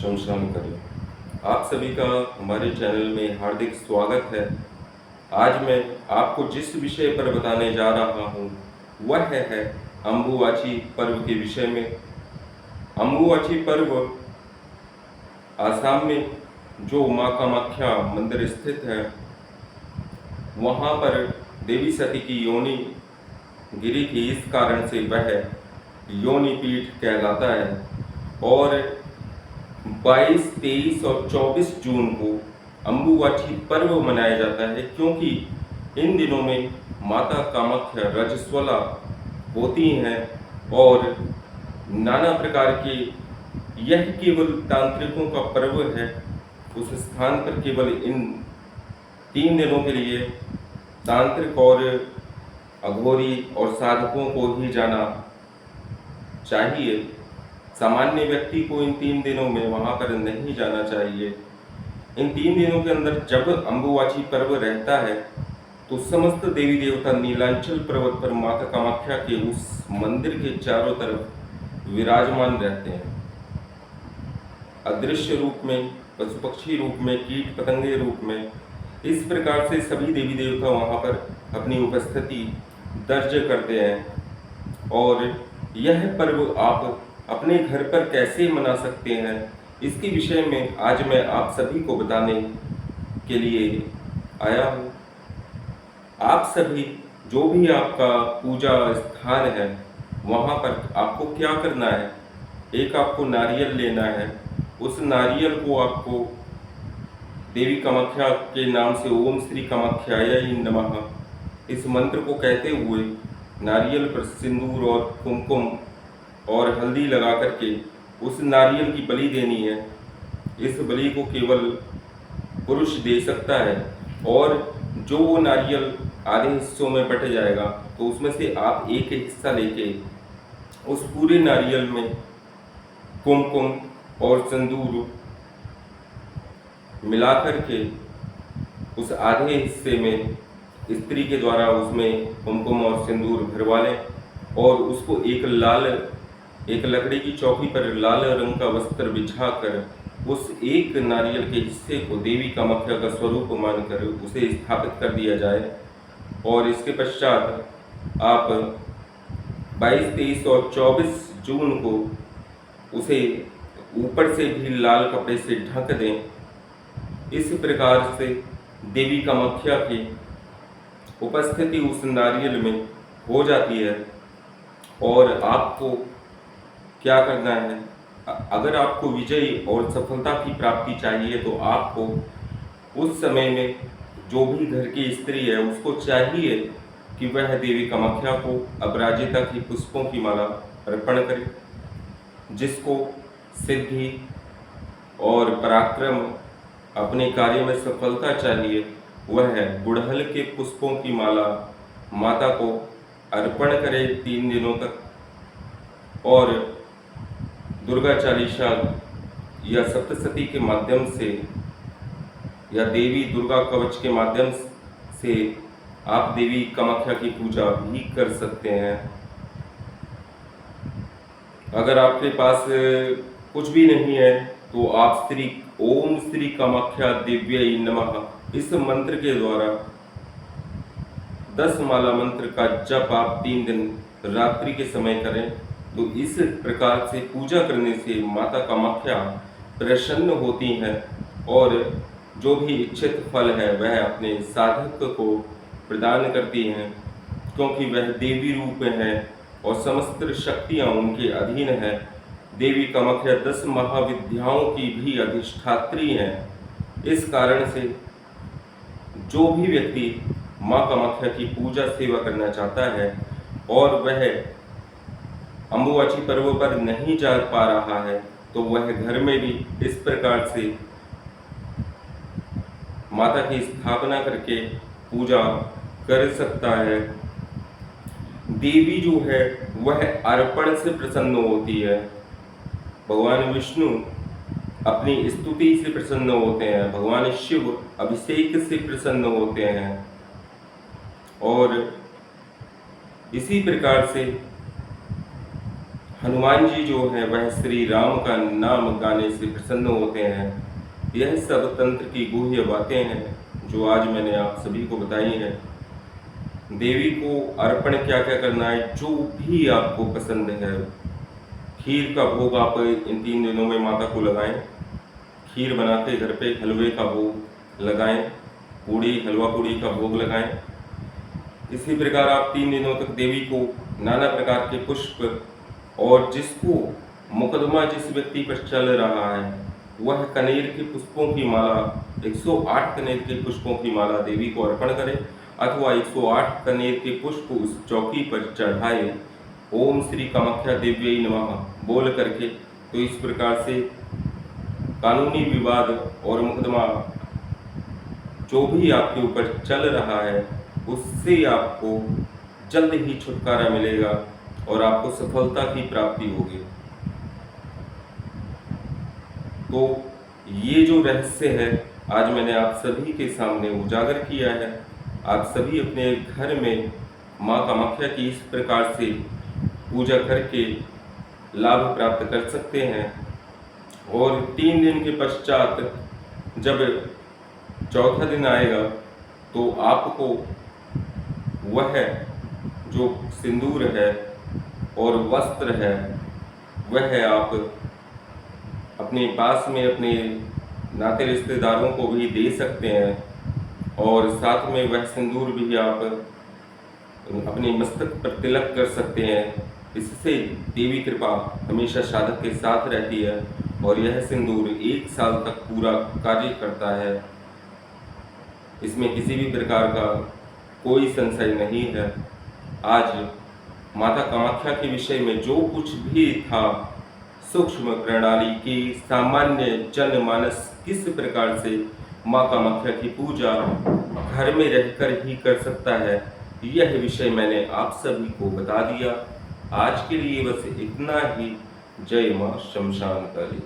शमशान करें। आप सभी का हमारे चैनल में हार्दिक स्वागत है। आज मैं आपको जिस विषय पर बताने जा रहा हूँ वह है अम्बुबाची पर्व के विषय में। अम्बुबाची पर्व आसाम में जो माँ कामाख्या मंदिर स्थित है वहाँ पर देवी सती की योनि गिरी थी, इस कारण से वह योनि पीठ कहलाता है। और 22, 23 और 24 जून को अम्बुबाची पर्व मनाया जाता है, क्योंकि इन दिनों में माता कामाख्या रजस्वला होती हैं और नाना प्रकार के यह केवल तांत्रिकों का पर्व है। उस स्थान पर केवल इन 3 दिनों के लिए तांत्रिक और अघोरी और साधकों को ही जाना चाहिए। सामान्य व्यक्ति को इन 3 दिनों में वहाँ पर नहीं जाना चाहिए। इन 3 दिनों के अंदर जब अम्बुबाची पर्व रहता है तो समस्त देवी देवता नीलांचल पर्वत पर माता कामाख्या के उस मंदिर के चारों तरफ विराजमान रहते हैं। अदृश्य रूप में, पशु पक्षी रूप में, कीट पतंगे रूप में, इस प्रकार से सभी देवी देवता वहाँ पर अपनी उपस्थिति दर्ज करते हैं। और यह पर्व आप अपने घर पर कैसे मना सकते हैं, इसके विषय में आज मैं आप सभी को बताने के लिए आया हूँ। आप सभी जो भी आपका पूजा स्थान है वहाँ पर आपको क्या करना है, एक आपको नारियल लेना है। उस नारियल को आपको देवी कामाख्या के नाम से ओम श्री कामाख्याय नमः इस मंत्र को कहते हुए नारियल पर सिंदूर और कुमकुम और हल्दी लगा करके उस नारियल की बलि देनी है। इस बलि को केवल पुरुष दे सकता है और जो वो नारियल आधे हिस्सों में बट जाएगा तो उसमें से आप एक हिस्सा लेके उस पूरे नारियल में कुमकुम और सिंदूर मिला करके उस आधे हिस्से में स्त्री के द्वारा उसमें कुमकुम और सिंदूर भरवा लें और उसको एक लकड़ी की चौकी पर लाल रंग का वस्त्र बिछाकर उस एक नारियल के हिस्से को देवी कामाख्या का स्वरूप मानकर उसे स्थापित कर दिया जाए। और इसके पश्चात आप 22, 23 और 24 जून को उसे ऊपर से भी लाल कपड़े से ढक दें। इस प्रकार से देवी कामाख्या की उपस्थिति उस नारियल में हो जाती है। और आपको क्या करना है, अगर आपको विजय और सफलता की प्राप्ति चाहिए तो आपको उस समय में जो भी घर की स्त्री है उसको चाहिए कि वह देवी कामाख्या को अपराजिता की पुष्पों की माला अर्पण करे। जिसको सिद्धि और पराक्रम, अपने कार्य में सफलता चाहिए, वह गुड़हल के पुष्पों की माला माता को अर्पण करे 3 दिनों तक। और दुर्गा चालीसा या सप्तशती के माध्यम से या देवी दुर्गा कवच के माध्यम से आप देवी कामाख्या की पूजा भी कर सकते हैं। अगर आपके पास कुछ भी नहीं है तो आप ओम श्री कामाख्या दिव्यै नमः इस मंत्र के द्वारा 10 माला मंत्र का जप आप 3 दिन रात्रि के समय करें। तो इस प्रकार से पूजा करने से माता कामाख्या प्रसन्न होती हैं और जो भी इच्छित फल है वह अपने साधक को प्रदान करती हैं, क्योंकि वह देवी रूप है और समस्त शक्तियाँ उनके अधीन है। देवी कामाख्या 10 महाविद्याओं की भी अधिष्ठात्री हैं। इस कारण से जो भी व्यक्ति माँ कामाख्या की पूजा सेवा करना चाहता है और वह अम्बुबाची पर्व पर नहीं जा पा रहा है तो वह घर में भी इस प्रकार से माता की स्थापना करके पूजा कर सकता है। देवी जो है वह अर्पण से प्रसन्न होती है। भगवान विष्णु अपनी स्तुति से प्रसन्न होते हैं, भगवान शिव अभिषेक से प्रसन्न होते हैं। और इसी प्रकार से हनुमान जी जो हैं वह श्री राम का नाम गाने से प्रसन्न होते हैं। यह सब तंत्र की गुह्य बातें हैं जो आज मैंने आप सभी को बताई हैं। देवी को अर्पण क्या क्या करना है, जो भी आपको पसंद है। खीर का भोग आप इन 3 दिनों में माता को लगाएं। खीर बना के घर पे हलवे का भोग लगाएं, हलवा पूड़ी का भोग लगाएं। इसी प्रकार आप 3 दिनों तक देवी को नाना प्रकार के पुष्प, और जिसको मुकदमा जिस व्यक्ति पर चल रहा है वह कनेर के पुष्पों की माला, 108 कनेर के पुष्पों की माला देवी को अर्पण करे, अथवा 108 कनेर के पुष्प उस चौकी पर चढ़ाए, ओम श्री कामाख्या देव्यै नमः बोल करके। तो इस प्रकार से कानूनी विवाद और मुकदमा जो भी आपके ऊपर चल रहा है उससे आपको जल्द ही छुटकारा मिलेगा और आपको सफलता की प्राप्ति होगी। तो ये जो रहस्य है आज मैंने आप सभी के सामने उजागर किया है। आप सभी अपने घर में माँ कामाख्या की इस प्रकार से पूजा करके लाभ प्राप्त कर सकते हैं। और 3 दिन के पश्चात जब चौथा दिन आएगा तो आपको वह जो सिंदूर है और वस्त्र है वह आप अपने पास में अपने नाते रिश्तेदारों को भी दे सकते हैं, और साथ में वह सिंदूर भी आप अपने मस्तक पर तिलक कर सकते हैं। इससे देवी कृपा हमेशा साधक के साथ रहती है और यह सिंदूर 1 साल तक पूरा कार्य करता है। इसमें किसी भी प्रकार का कोई संशय नहीं है। आज माता कामाख्या के विषय में जो कुछ भी था, सूक्ष्म प्रणाली की सामान्य जनमानस किस प्रकार से माँ कामाख्या की पूजा घर में रहकर ही कर सकता है, यह विषय मैंने आप सभी को बता दिया। आज के लिए बस इतना ही। जय माँ शमशान काली।